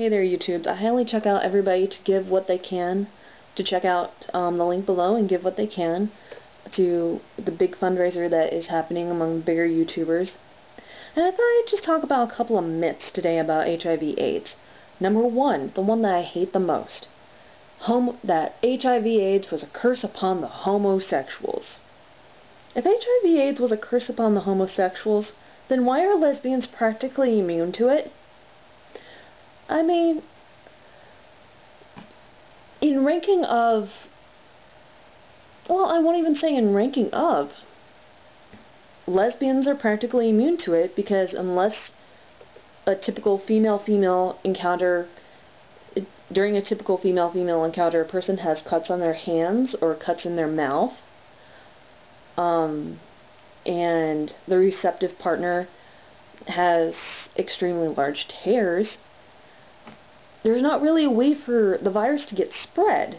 Hey there, YouTubes. I highly check out everybody to give what they can, to check out the link below and give what they can to the big fundraiser that is happening among bigger YouTubers. And I thought I'd just talk about a couple of myths today about HIV/AIDS. Number one, the one that I hate the most, that HIV/AIDS was a curse upon the homosexuals. If HIV/AIDS was a curse upon the homosexuals, then why are lesbians practically immune to it? I mean, in ranking of, well, I won't even say in ranking of, lesbians are practically immune to it because unless a typical female-female encounter, during a typical female-female encounter, a person has cuts on their hands or cuts in their mouth, and the receptive partner has extremely large tears, there's not really a way for the virus to get spread.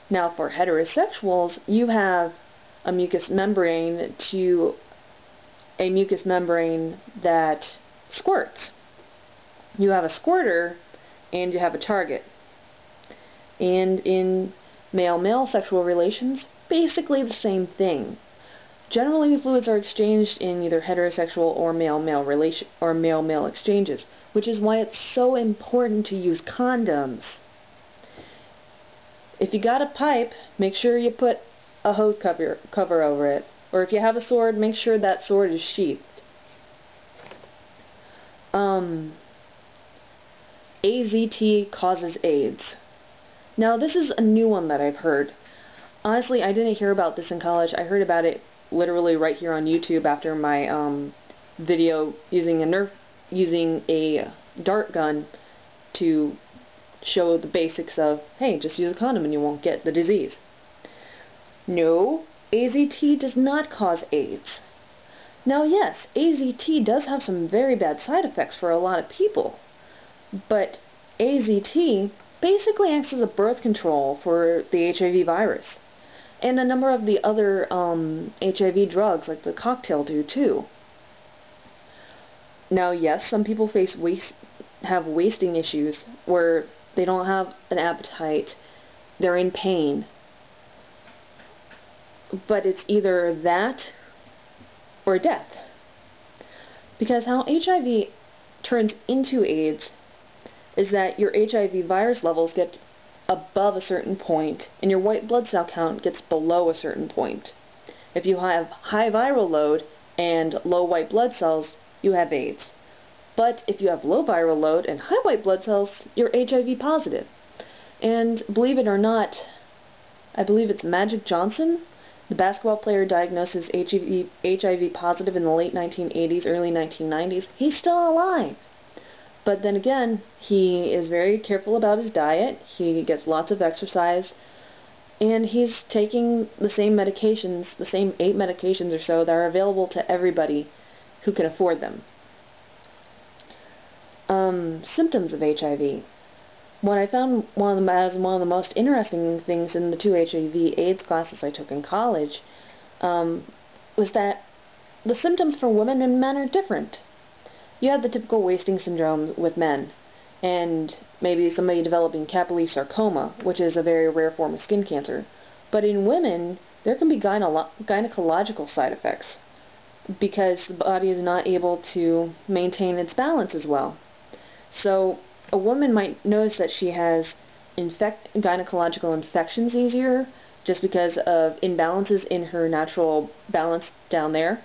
Now, for heterosexuals, you have a mucous membrane that squirts. You have a squirter and you have a target. And in male-male sexual relations, basically the same thing. Generally, fluids are exchanged in either heterosexual or male-male exchanges, which is why it's so important to use condoms. If you got a pipe, make sure you put a hose cover over it. Or if you have a sword, make sure that sword is sheathed. AZT causes AIDS. Now, this is a new one that I've heard. Honestly, I didn't hear about this in college. I heard about it literally right here on YouTube after my video using a dart gun to show the basics of, hey, just use a condom and you won't get the disease. No, AZT does not cause AIDS. Now, yes, AZT does have some very bad side effects for a lot of people, but AZT basically acts as a birth control for the HIV virus. And a number of the other HIV drugs, like the cocktail, do too. Now, yes, some people have wasting issues where they don't have an appetite, they're in pain. But it's either that or death. Because how HIV turns into AIDS is that your HIV virus levels get above a certain point, and your white blood cell count gets below a certain point. If you have high viral load and low white blood cells, you have AIDS. But if you have low viral load and high white blood cells, you're HIV positive. And believe it or not, I believe it's Magic Johnson, the basketball player diagnosed as HIV positive in the late 1980s, early 1990s. He's still alive. But then again, he is very careful about his diet, he gets lots of exercise, and he's taking the same medications, the same 8 medications or so that are available to everybody who can afford them. Symptoms of HIV. What I found one of the most interesting things in the 2 HIV/AIDS classes I took in college was that the symptoms for women and men are different. You have the typical wasting syndrome with men, and maybe somebody developing capillary sarcoma, which is a very rare form of skin cancer. But in women, there can be gynecological side effects because the body is not able to maintain its balance as well. So a woman might notice that she has gynecological infections easier just because of imbalances in her natural balance down there.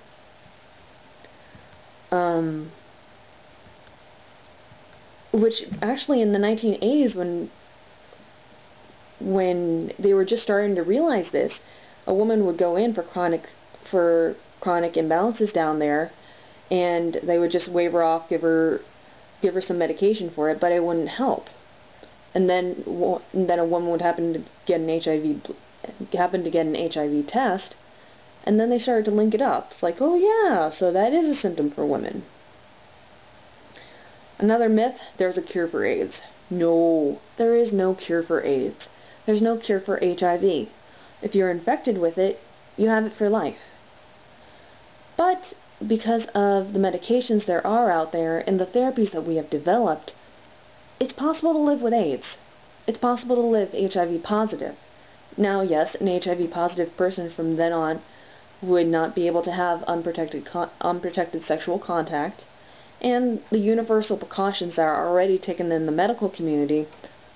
Which actually in the 1980s, when they were just starting to realize this, a woman would go in for chronic imbalances down there, and they would just wave her off, give her some medication for it, but it wouldn't help. And then a woman would happen to get an HIV test, and then they started to link it up. It's like, oh yeah, so that is a symptom for women. Another myth, there's a cure for AIDS. No, there is no cure for AIDS. There's no cure for HIV. If you're infected with it, you have it for life. But because of the medications there are out there and the therapies that we have developed, it's possible to live with AIDS. It's possible to live HIV positive. Now, yes, an HIV positive person from then on would not be able to have unprotected sexual contact, and the universal precautions that are already taken in the medical community,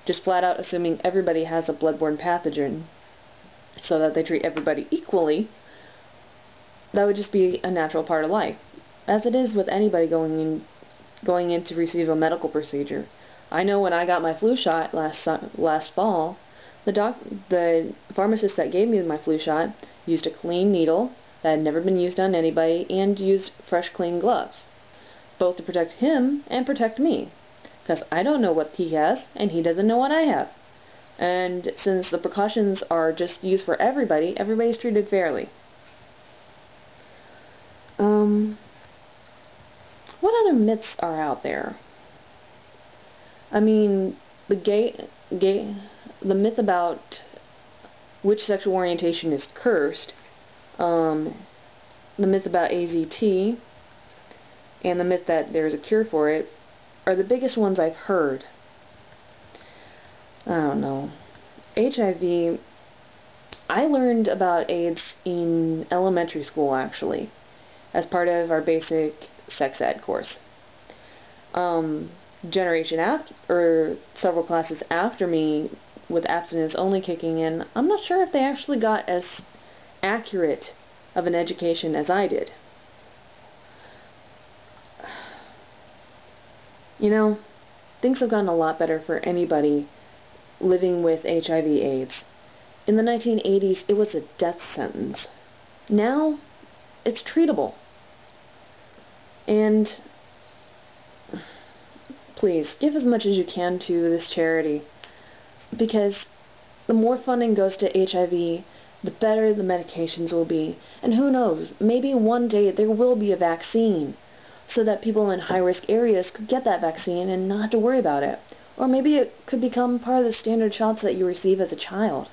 just flat out assuming everybody has a bloodborne pathogen so that they treat everybody equally, that would just be a natural part of life, as it is with anybody going in to receive a medical procedure. I know when I got my flu shot last fall, the pharmacist that gave me my flu shot used a clean needle that had never been used on anybody and used fresh, clean gloves, both to protect him and protect me, because I don't know what he has and he doesn't know what I have. And since the precautions are just used for everybody, everybody's treated fairly. What other myths are out there? I mean, the myth about which sexual orientation is cursed, the myth about AZT, and the myth that there's a cure for it are the biggest ones I've heard. I don't know. HIV, I learned about AIDS in elementary school, actually, as part of our basic sex ed course. Generation after, or several classes after me, with abstinence only kicking in, I'm not sure if they actually got as accurate of an education as I did. You know, things have gotten a lot better for anybody living with HIV/AIDS. In the 1980s, it was a death sentence. Now, it's treatable. And please, give as much as you can to this charity, because the more funding goes to HIV, the better the medications will be. And who knows, maybe one day there will be a vaccine, so that people in high-risk areas could get that vaccine and not have to worry about it. Or maybe it could become part of the standard shots that you receive as a child.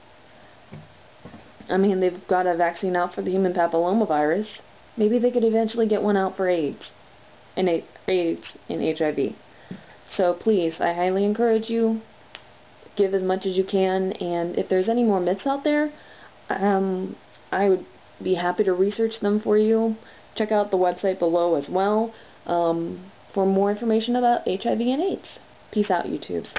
I mean, they've got a vaccine out for the human papillomavirus. Maybe they could eventually get one out for AIDS and HIV. So please, I highly encourage you, give as much as you can, and if there's any more myths out there, I would be happy to research them for you. Check out the website below as well for more information about HIV and AIDS. Peace out, YouTubes.